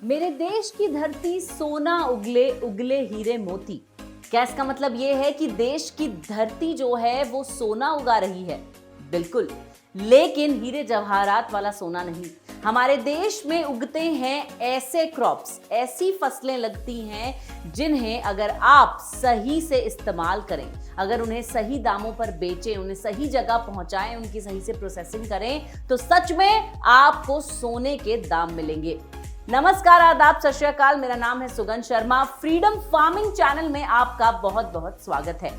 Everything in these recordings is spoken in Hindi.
मेरे देश की धरती सोना उगले उगले हीरे मोती। क्या इसका मतलब ये है कि देश की धरती जो है वो सोना उगा रही है? बिल्कुल, लेकिन हीरे जवाहरात वाला सोना नहीं। हमारे देश में उगते हैं ऐसे क्रॉप्स, ऐसी फसलें लगती हैं जिन्हें अगर आप सही से इस्तेमाल करें, अगर उन्हें सही दामों पर बेचें, उन्हें सही जगह पहुंचाएं, उनकी सही से प्रोसेसिंग करें तो सच में आपको सोने के दाम मिलेंगे। नमस्कार, आदाब, सत श्री अकाल। मेरा नाम है सुगंध शर्मा। फ्रीडम फार्मिंग चैनल में आपका बहुत बहुत स्वागत है।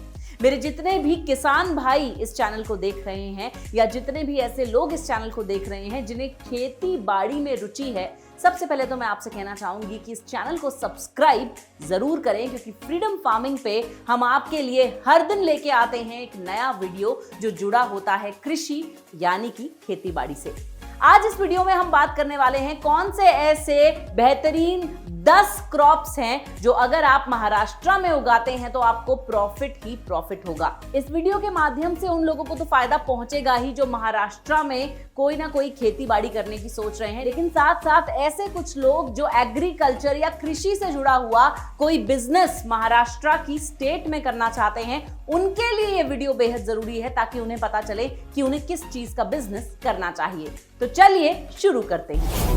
मेरे जितने भी किसान भाई इस चैनल को देख रहे हैं या जितने भी ऐसे लोग इस चैनल को देख रहे हैं जिन्हें खेती बाड़ी में रुचि है, सबसे पहले तो मैं आपसे कहना चाहूंगी कि इस चैनल को सब्सक्राइब जरूर करें, क्योंकि फ्रीडम फार्मिंग पे हम आपके लिए हर दिन लेके आते हैं एक नया वीडियो जो जुड़ा होता है कृषि यानी कि खेती बाड़ी से। आज इस वीडियो में हम बात करने वाले हैं कौन से ऐसे बेहतरीन 10 क्रॉप्स हैं जो अगर आप महाराष्ट्र में उगाते हैं तो आपको प्रॉफिट ही प्रॉफिट होगा। इस वीडियो के माध्यम से उन लोगों को तो फायदा पहुंचेगा ही जो महाराष्ट्र में कोई ना कोई खेती बाड़ी करने की सोच रहे हैं, लेकिन साथ साथ ऐसे कुछ लोग जो एग्रीकल्चर या कृषि से जुड़ा हुआ कोई बिजनेस महाराष्ट्र की स्टेट में करना चाहते हैं, उनके लिए ये वीडियो बेहद जरूरी है ताकि उन्हें पता चले कि उन्हें किस चीज का बिजनेस करना चाहिए। तो चलिए शुरू करते हैं।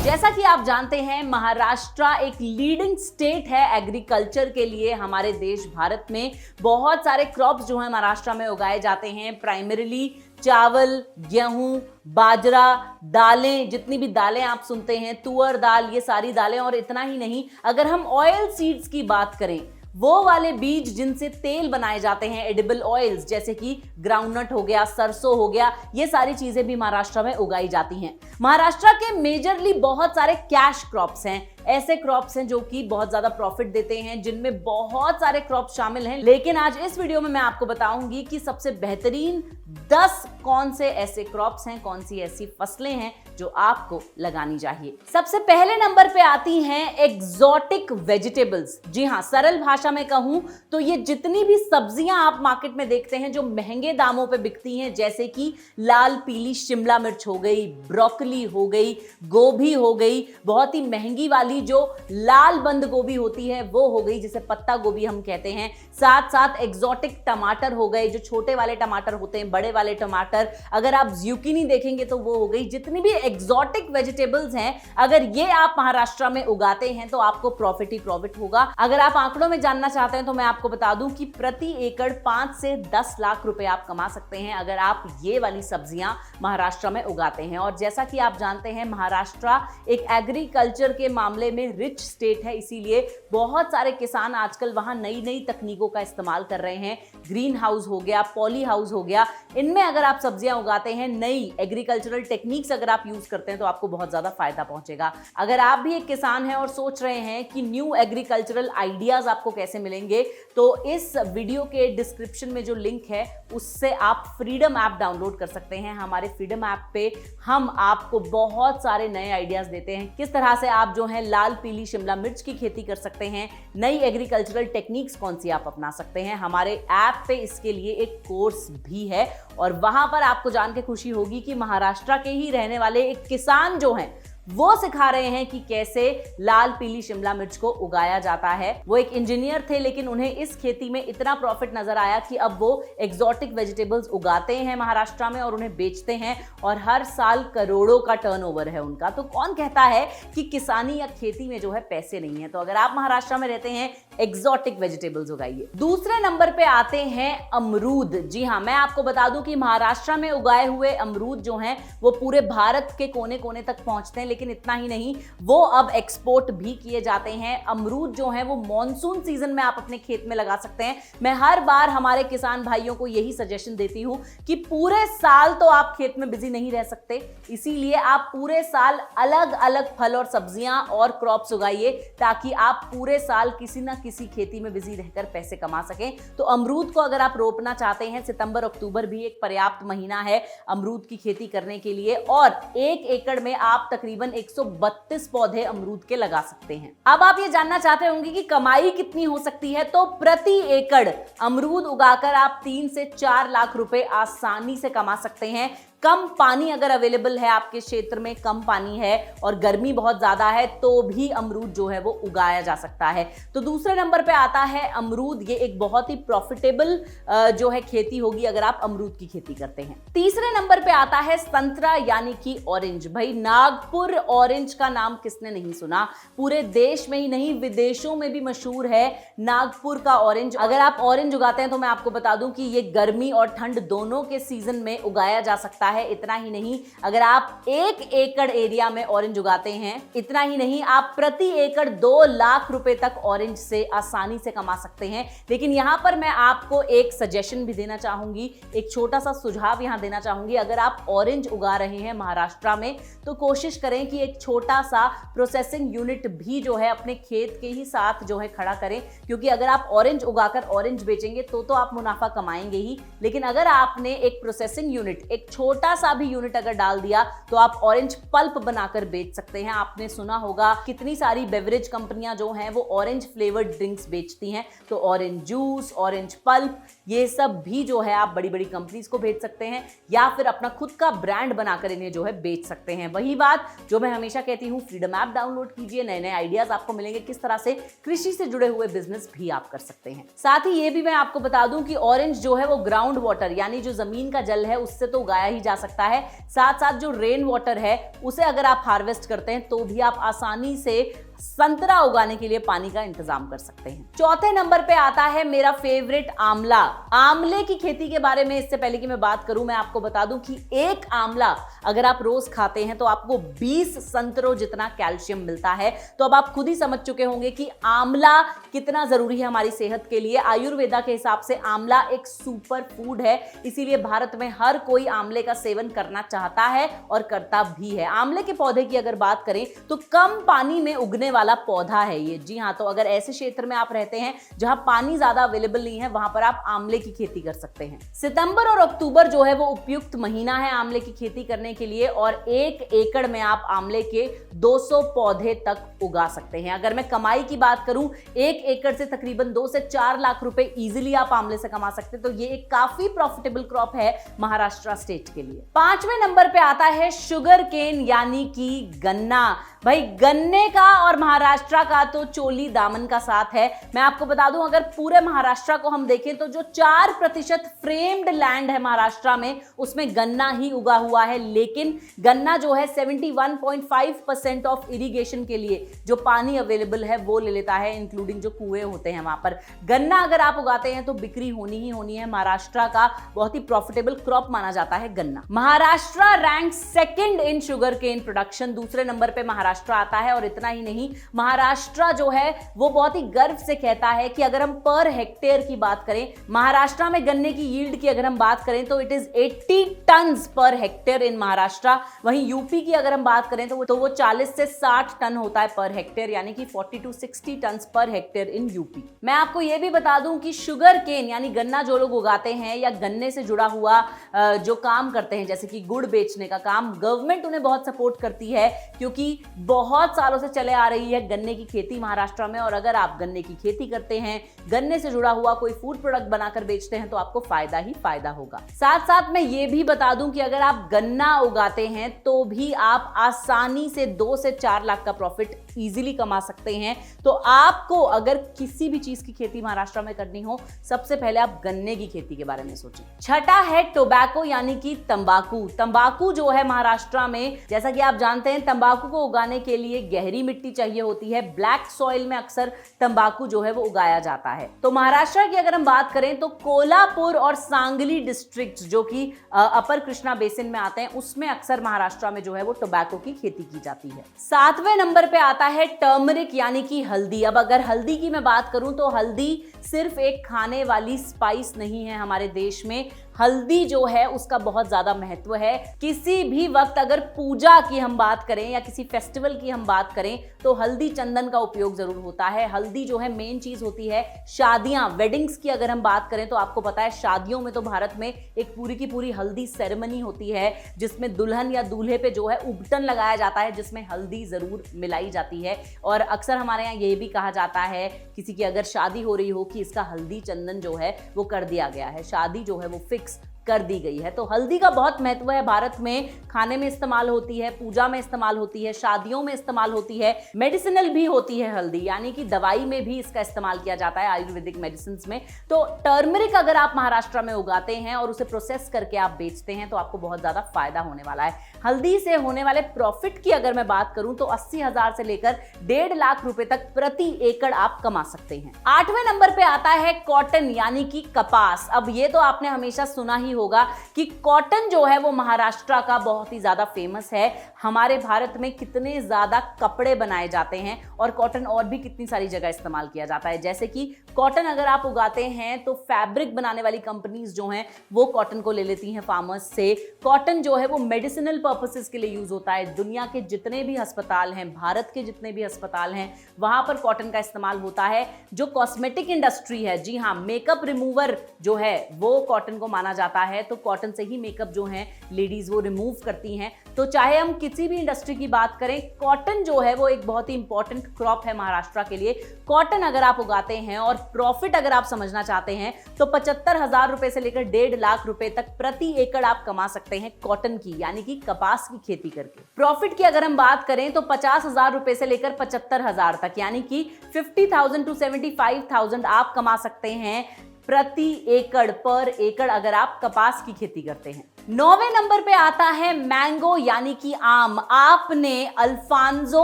जैसा कि आप जानते हैं, महाराष्ट्र एक लीडिंग स्टेट है एग्रीकल्चर के लिए। हमारे देश भारत में बहुत सारे क्रॉप्स जो हैं महाराष्ट्र में उगाए जाते हैं। प्राइमरीली चावल, गेहूं, बाजरा, दालें, जितनी भी दालें आप सुनते हैं, तुअर दाल, ये सारी दालें। और इतना ही नहीं, अगर हम ऑयल सीड्स की बात करें, वो वाले बीज जिनसे तेल बनाए जाते हैं, एडिबल ऑयल्स, जैसे कि ग्राउंडनट हो गया, सरसों हो गया, ये सारी चीजें भी महाराष्ट्र में उगाई जाती हैं। महाराष्ट्र के मेजरली बहुत सारे कैश क्रॉप्स हैं, ऐसे क्रॉप्स हैं जो कि बहुत ज्यादा प्रॉफिट देते हैं, जिनमें बहुत सारे क्रॉप्स शामिल हैं। लेकिन आज इस वीडियो में मैं आपको बताऊंगी कि सबसे बेहतरीन 10 कौन से ऐसे क्रॉप्स हैं, कौन सी ऐसी फसलें हैं जो आपको लगानी चाहिए। सबसे पहले नंबर पे आती हैं एग्जॉटिक वेजिटेबल्स। जी हाँ, सरल भाषा में कहूं तो ये जितनी भी सब्जियां आप मार्केट में देखते हैं जो महंगे दामों पे बिकती हैं, जैसे कि लाल पीली शिमला मिर्च हो गई, ब्रोकली हो गई, गोभी हो गई, बहुत ही महंगी वाली जो लाल बंद गोभी होती है वो हो गई, जिसे पत्ता गोभी हम कहते हैं। साथ साथ एग्जॉटिक टमाटर हो गए, जो छोटे वाले टमाटर होते हैं, बड़े वाले टमाटर। अगर आप ज़ुकीनी देखेंगे तो वो हो गई। जितनी भी एग्जॉटिक वेजिटेबल्स हैं, अगर ये आप महाराष्ट्र में उगाते हैं तो आपको प्रॉफिट ही प्रॉफिट होगा। अगर आप आंकड़ों में जानना चाहते हैं तो मैं आपको बता दूं कि प्रति एकड़ 5 से 10 लाख रुपए आप कमा सकते हैं अगर आप ये वाली सब्जियां महाराष्ट्र में उगाते हैं। और जैसा कि आप जानते हैं, महाराष्ट्र एक एग्रीकल्चर के मामले में रिच स्टेट है, इसीलिए बहुत सारे किसान आजकल वहां नई नई तकनीकों का इस्तेमाल कर रहे हैं। ग्रीन हाउस हो गया, पॉली हाउस हो गया, इनमें अगर आप सब्जियां उगाते हैं, नई एग्रीकल्चरल टेक्निक्स अगर आप यूज करते हैं तो आपको बहुत ज्यादा फायदा पहुंचेगा। अगर आप भी एक किसान हैं और सोच रहे हैं कि न्यू एग्रीकल्चरल आइडियाज आपको कैसे मिलेंगे, तो इस वीडियो के डिस्क्रिप्शन में जो लिंक है उससे आप फ्रीडम ऐप डाउनलोड कर सकते हैं। हमारे फ्रीडम ऐप पे हम आपको बहुत सारे नए आइडियाज देते हैं, किस तरह से आप जो है लाल पीली शिमला मिर्च की खेती कर सकते हैं, नई एग्रीकल्चरल टेक्निक्स कौन सी आप अपना सकते हैं। हमारे ऐप पे इसके लिए एक कोर्स भी है और वहां पर आपको जान के खुशी होगी कि महाराष्ट्र के ही रहने वाले एक किसान जो हैं वो सिखा रहे हैं कि कैसे लाल पीली शिमला मिर्च को उगाया जाता है। वो एक इंजीनियर थे, लेकिन उन्हें इस खेती में इतना प्रॉफिट नजर आया कि अब वो एग्जॉटिक वेजिटेबल्स उगाते हैं महाराष्ट्र में और उन्हें बेचते हैं, और हर साल करोड़ों का टर्नओवर है उनका। तो कौन कहता है कि किसानी या खेती में जो है पैसे नहीं है? तो अगर आप महाराष्ट्र में रहते हैं, एग्जॉटिक वेजिटेबल्स उगाइए। दूसरे नंबर पे आते हैं अमरूद। जी हाँ, मैं आपको बता दूं कि महाराष्ट्र में उगाए हुए अमरूद जो हैं वो पूरे भारत के कोने कोने तक पहुंचते हैं, लेकिन इतना ही नहीं, वो अब एक्सपोर्ट भी किए जाते हैं। अमरूद जो है वो मॉनसून सीजन में आप अपने खेत में लगा सकते हैं। मैं हर बार हमारे किसान भाइयों को यही सजेशन देती हूं कि पूरे साल तो आप खेत में बिजी नहीं रह सकते, इसीलिए आप पूरे साल अलग अलग फल और सब्जियां और क्रॉप्स उगाइए ताकि आप पूरे साल किसी ना किसी खेती में बिजी रहकर पैसे कमा सकें। तो अमरूद को अगर आप रोपना चाहते हैं, सितंबर अक्टूबर भी एक पर्याप्त महीना है अमरूद की खेती करने के लिए, और 1 एकड़ में आप तकरीबन तकरीबन 132 पौधे अमरूद के लगा सकते हैं। अब आप ये जानना चाहते होंगे कि कमाई कितनी हो सकती है, तो प्रति एकड़ अमरूद उगाकर आप 3 से 4 लाख रुपए आसानी से कमा सकते हैं। कम पानी अगर अवेलेबल है आपके क्षेत्र में, कम पानी है और गर्मी बहुत ज्यादा है, तो भी अमरूद जो है वो उगाया जा सकता है। तो दूसरे नंबर पे आता है अमरूद। ये एक बहुत ही प्रॉफिटेबल जो है खेती होगी अगर आप अमरूद की खेती करते हैं। तीसरे नंबर पे आता है संतरा यानी कि ऑरेंज। भाई नागपुर ऑरेंज का नाम किसने नहीं सुना, पूरे देश में ही नहीं विदेशों में भी मशहूर है नागपुर का ऑरेंज। अगर आप ऑरेंज उगाते हैं तो मैं आपको बता दूं कि ये गर्मी और ठंड दोनों के सीजन में उगाया जा सकता है। इतना ही नहीं, अगर आप 1 एकड़ एरिया में ऑरेंज उगाते हैं, इतना ही नहीं, आप प्रति एकड़ 2 लाख रुपए तक ऑरेंज से आसानी से कमा सकते हैं। लेकिन यहां पर मैं आपको एक सजेशन भी देना चाहूंगी, एक छोटा सा सुझाव यहां देना चाहूंगी। अगर आप ऑरेंज उगा रहे हैं महाराष्ट्र में, तो कोशिश करें कि एक छोटा सा प्रोसेसिंग यूनिट भी जो है अपने खेत के ही साथ जो है खड़ा करें, क्योंकि अगर आप ऑरेंज उगाकर ऑरेंज बेचेंगे तो आप मुनाफा कमाएंगे ही, लेकिन अगर आपने एक प्रोसेसिंग यूनिट, एक छोटा सा भी यूनिट अगर डाल दिया, तो आप ऑरेंज पल्प बनाकर बेच सकते हैं। आपने सुना होगा कितनी सारी बेवरेज कंपनियां जो हैं वो ऑरेंज फ्लेवर्ड ड्रिंक्स बेचती हैं, तो ऑरेंज जूस, ऑरेंज पल्प, ये सब भी जो है आप बड़ी बड़ी कंपनीज को बेच सकते हैं, या फिर अपना खुद का ब्रांड बनाकर इन्हें जो है बेच सकते हैं। वही बात जो मैं हमेशा कहती हूं, फ्रीडम ऐप डाउनलोड कीजिए, नए नए आइडियाज आपको मिलेंगे किस तरह से कृषि से जुड़े हुए बिजनेस भी आप कर सकते हैं। साथ ही ये भी मैं आपको बता दूं कि ऑरेंज जो है वो ग्राउंड वाटर यानी जो जमीन का जल है उससे तो उगाया ही जा सकता है, साथ साथ जो रेन वाटर है उसे अगर आप हार्वेस्ट करते हैं तो भी आप आसानी से संतरा उगाने के लिए पानी का इंतजाम कर सकते हैं। चौथे नंबर पे आता है मेरा फेवरेट आंवला। आंवले की खेती के बारे में इससे पहले कि मैं बात करूं, मैं आपको बता दूं कि एक आंवला अगर आप रोज खाते हैं तो आपको 20 संतरों जितना कैल्शियम मिलता है। तो अब आप खुद ही समझ चुके होंगे कि आंवला कितना जरूरी है हमारी सेहत के लिए। आयुर्वेदा के हिसाब से आंवला एक सुपर फूड है, इसीलिए भारत में हर कोई आंवले का सेवन करना चाहता है और करता भी है। आंवले के पौधे की अगर बात करें तो कम पानी में उगने वाला पौधा है ये। जी हाँ, तो अगर ऐसे क्षेत्र में आप रहते हैं जहां पानी ज्यादा अवेलेबल नहीं है, वहां पर आप आंवले की खेती कर सकते हैं। सितंबर और अक्टूबर जो है वो उपयुक्त महीना है आंवले की खेती करने के लिए, और 1 एकड़ में आप आंवले के 200 पौधे तक उगा सकते हैं। अगर मैं कमाई की बात करूं, 1 एकड़ से तकरीबन 2 से 4 लाख रुपए इजीली आप आंवले से कमा सकते हैं। तो ये एक काफी प्रॉफिटेबल क्रॉप है महाराष्ट्र स्टेट के लिए। 5वें नंबर पे आता है शुगर केन यानी कि गन्ना। भाई गन्ने का और महाराष्ट्र का तो चोली दामन का साथ है। मैं आपको बता दूं, अगर पूरे महाराष्ट्र को हम देखें तो जो 4% फ्रेम्ड लैंड है महाराष्ट्र में, उसमें गन्ना ही उगा हुआ है। लेकिन गन्ना जो है 71.5% ऑफ इरिगेशन के लिए जो पानी अवेलेबल है वो ले लेता है, इंक्लूडिंग जो कुएं होते हैं वहां पर। गन्ना अगर आप उगाते हैं तो बिक्री होनी ही होनी है। महाराष्ट्र का बहुत ही प्रॉफिटेबल क्रॉप माना जाता है गन्ना। Maharashtra rank 2nd in sugar cane production. दूसरे नंबर पे महाराष्ट्र आता है, और इतना ही नहीं, महाराष्ट्र जो है वो बहुत ही गर्व से कहता है कि अगर हम पर हेक्टेयर की बात करें, महाराष्ट्र में गन्ने की यील्ड की अगर हम बात करें तो it is 80 turns per hectare इन महाराष्ट्र। वहीं यूपी की अगर हम बात करें तो वो 40 से 60 टन होता है पर हेक्टेयर, यानी कि 40 to 60 turns per hectare in UP. मैं आपको यह भी बता दूं कि शुगर केन यानी गन्ना जो लोग उगाते हैं या गन्ने से जुड़ा हुआ जो काम करते हैं, जैसे कि गुड़ बेचने का काम, गवर्नमेंट उन्हें बहुत सपोर्ट करती है, क्योंकि बहुत सालों से चले आ रही है गन्ने की खेती महाराष्ट्र में। और अगर आप गन्ने की खेती करते हैं, गन्ने से जुड़ा हुआ कोई फूड प्रोडक्ट बनाकर बेचते हैं, तो आपको फायदा ही फायदा होगा। साथ साथ मैं ये भी बता दूं कि अगर आप गन्ना उगाते हैं तो भी आप आसानी से 2 से 4 लाख का प्रॉफिट इजीली कमा सकते हैं। तो आपको अगर किसी भी चीज की खेती महाराष्ट्र में करनी हो, सबसे पहले आप गन्ने की खेती के बारे में सोचें। छठा है टोबैको यानी कि तंबाकू। तंबाकू जो है महाराष्ट्र में, जैसा कि आप जानते हैं, तंबाकू को उगाने के लिए गहरी मिट्टी चाहिए होती है। ब्लैक सॉइल में अक्सर तंबाकू जो है वो उगाया जाता है। तो महाराष्ट्र की अगर हम बात करें तो कोल्हापुर और सांगली डिस्ट्रिक्ट जो कि अपर कृष्णा बेसिन में आते हैं, उसमें अक्सर महाराष्ट्र में जो है वो टोबैको की खेती की जाती है। 7वें नंबर पे आता है टर्मरिक यानी कि हल्दी। अब अगर हल्दी की मैं बात करूं तो हल्दी सिर्फ एक खाने वाली स्पाइस नहीं है हमारे देश में। हल्दी जो है उसका बहुत ज्यादा महत्व है। किसी भी वक्त अगर पूजा की हम बात करें या किसी फेस्टिवल की हम बात करें तो हल्दी चंदन का उपयोग जरूर होता है। हल्दी जो है मेन चीज होती है शादियां, वेडिंग्स की अगर हम बात करें तो आपको पता है शादियों में तो भारत में एक पूरी की पूरी हल्दी सेरेमनी होती है जिसमें दुल्हन या दूल्हे पे जो है उबटन लगाया जाता है जिसमें हल्दी जरूर मिलाई जाती है। और अक्सर हमारे यहाँ ये भी कहा जाता है किसी की अगर शादी हो रही हो कि इसका हल्दी चंदन जो है वो कर दिया गया है, शादी जो है वो फिक्स कर दी गई है। तो हल्दी का बहुत महत्व है भारत में। खाने में इस्तेमाल होती है, पूजा में इस्तेमाल होती है, शादियों में इस्तेमाल होती है, मेडिसिनल भी होती है हल्दी, यानी कि दवाई में भी इसका इस्तेमाल किया जाता है आयुर्वेदिक मेडिसिन में। तो टर्मरिक अगर आप महाराष्ट्र में उगाते हैं और उसे प्रोसेस करके आप बेचते हैं तो आपको बहुत ज्यादा फायदा होने वाला है। हल्दी से होने वाले प्रॉफिट की अगर मैं बात करूं तो 80,000 से लेकर 1.5 लाख रुपए तक प्रति एकड़ आप कमा सकते हैं। 8वें नंबर पे आता है कॉटन यानी कि कपास। अब ये तो आपने हमेशा सुना ही होगा कि कॉटन जो है वो महाराष्ट्र का बहुत ही ज्यादा फेमस है। हमारे भारत में कितने ज्यादा कपड़े बनाए जाते हैं और कॉटन और भी कितनी सारी जगह इस्तेमाल किया जाता है। जैसे कि कॉटन अगर आप उगाते हैं तो फैब्रिक बनाने वाली कंपनीज जो हैं वो कॉटन को ले लेती हैं फार्मर्स से। कॉटन जो है वो मेडिसिनल पर्पसेस के लिए यूज होता है। दुनिया के जितने भी अस्पताल हैं, भारत के जितने भी अस्पताल हैं, वहां पर कॉटन का इस्तेमाल होता है। जो कॉस्मेटिक इंडस्ट्री है, जी हाँ, मेकअप रिमूवर जो है वो कॉटन को माना जाता है। तो कॉटन से ही मेकअप जो है लेडीज वो रिमूव करती हैं। तो चाहे हम किसी भी इंडस्ट्री की बात करें, कॉटन जो है वो एक बहुत ही इंपॉर्टेंट क्रॉप है महाराष्ट्र के लिए। कॉटन अगर आप उगाते हैं और प्रॉफिट अगर आप समझना चाहते हैं तो 75,000 रुपए से लेकर 1.5 लाख रुपए तक प्रति एकड़ आप कमा सकते हैं कॉटन की यानी कि कपास की खेती करके। प्रॉफिट की अगर हम बात करें तो 50,000 रुपए से लेकर 75,000 तक यानी कि 50,000 to 75,000 आप कमा सकते हैं प्रति एकड़, पर एकड़ अगर आप कपास की खेती करते हैं। 9वें नंबर पे आता है मैंगो यानी कि आम। आपने अल्फांसो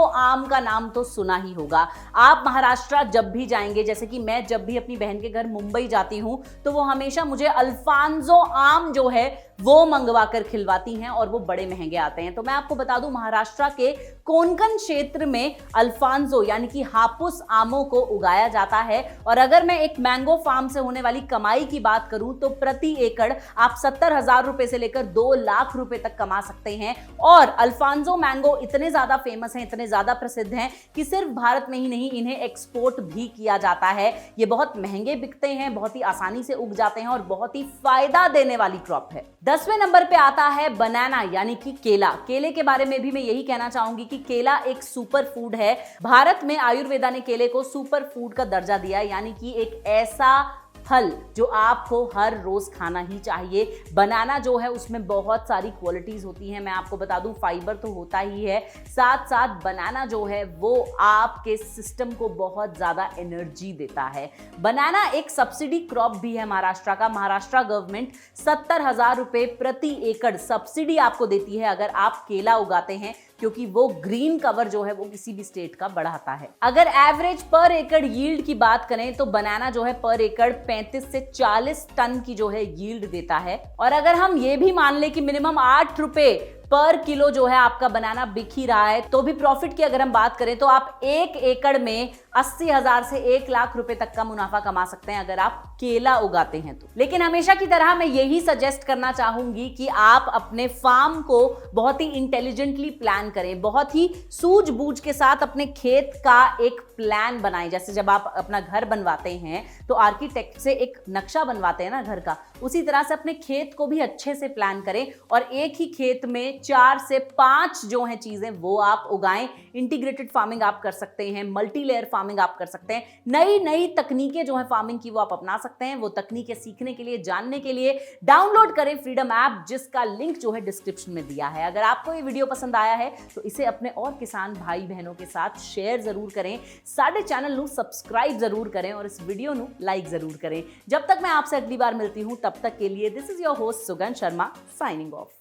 आम का नाम तो सुना ही होगा। आप महाराष्ट्र जब भी जाएंगे, जैसे कि मैं जब भी अपनी बहन के घर मुंबई जाती हूं तो वो हमेशा मुझे अल्फांसो आम जो है वो मंगवा कर खिलवाती हैं और वो बड़े महंगे आते हैं। तो मैं आपको बता दूं महाराष्ट्र के कोंकण क्षेत्र में अल्फांसो यानी कि हापुस आमों को उगाया जाता है। और अगर मैं एक मैंगो फार्म से होने वाली कमाई की बात करूं तो प्रति एकड़ आप 70,000 रुपए से लेकर 2 लाख रुपए तक कमा सकते हैं। और अल्फांसो मैंगो इतने ज्यादा फेमस हैं, इतने ज्यादा प्रसिद्ध हैं कि सिर्फ भारत में ही नहीं, इन्हें एक्सपोर्ट भी किया जाता है। ये बहुत महंगे बिकते हैं, बहुत ही आसानी से उग जाते हैं और बहुत ही फायदा देने वाली क्रॉप है। 10वें नंबर पे आता है बनाना यानी कि केला। केले के बारे में भी मैं यही कहना चाहूंगी कि केला एक सुपर फूड है। भारत में आयुर्वेदा ने केले को सुपर फूड का दर्जा दिया, यानी कि एक ऐसा फल जो आपको हर रोज खाना ही चाहिए। बनाना जो है उसमें बहुत सारी क्वालिटीज होती हैं। मैं आपको बता दूं फाइबर तो होता ही है, साथ साथ बनाना जो है वो आपके सिस्टम को बहुत ज्यादा एनर्जी देता है। बनाना एक सब्सिडी क्रॉप भी है महाराष्ट्र का। महाराष्ट्र गवर्नमेंट 70,000 रुपए प्रति एकड़ सब्सिडी आपको देती है अगर आप केला उगाते हैं, क्योंकि वो ग्रीन कवर जो है वो किसी भी स्टेट का बढ़ाता है। अगर एवरेज पर एकड़ यील्ड की बात करें तो बनाना जो है पर एकड़ 35 से 40 टन की जो है यील्ड देता है। और अगर हम ये भी मान ले कि मिनिमम 8 रुपए पर किलो जो है आपका बनाना बिक ही रहा है, तो भी प्रॉफिट की अगर हम बात करें तो आप 1 एकड़ में 80,000 से 1 लाख रुपए तक का मुनाफा कमा सकते हैं अगर आप केला उगाते हैं तो। लेकिन हमेशा की तरह मैं यही सजेस्ट करना चाहूंगी कि आप अपने फार्म को बहुत ही इंटेलिजेंटली प्लान करें, बहुत ही सूझबूझ के साथ अपने खेत का एक प्लान बनाएं। जैसे जब आप अपना घर बनवाते हैं तो आर्किटेक्ट से एक नक्शा बनवाते हैं ना घर का, उसी तरह से अपने खेत को भी अच्छे से प्लान करें और एक ही खेत में 4 से 5 जो है चीजें वो आप उगाएं। इंटीग्रेटेड फार्मिंग आप कर सकते हैं, मल्टी लेयर फार्मिंग आप कर सकते हैं, नई नई तकनीकें जो है फार्मिंग की वो आप अपना सकते हैं। वो तकनीकें सीखने के लिए, जानने के लिए डाउनलोड करें फ्रीडम ऐप, जिसका लिंक जो है डिस्क्रिप्शन में दिया है। अगर आपको ये वीडियो पसंद आया है तो इसे अपने और किसान भाई बहनों के साथ शेयर जरूर करें, साडे चैनल ਨੂੰ सब्सक्राइब जरूर करें और इस वीडियो ਨੂੰ लाइक जरूर करें। जब तक मैं आपसे अगली बार मिलती हूं तब तक के लिए this is your host Sugan Sharma signing of.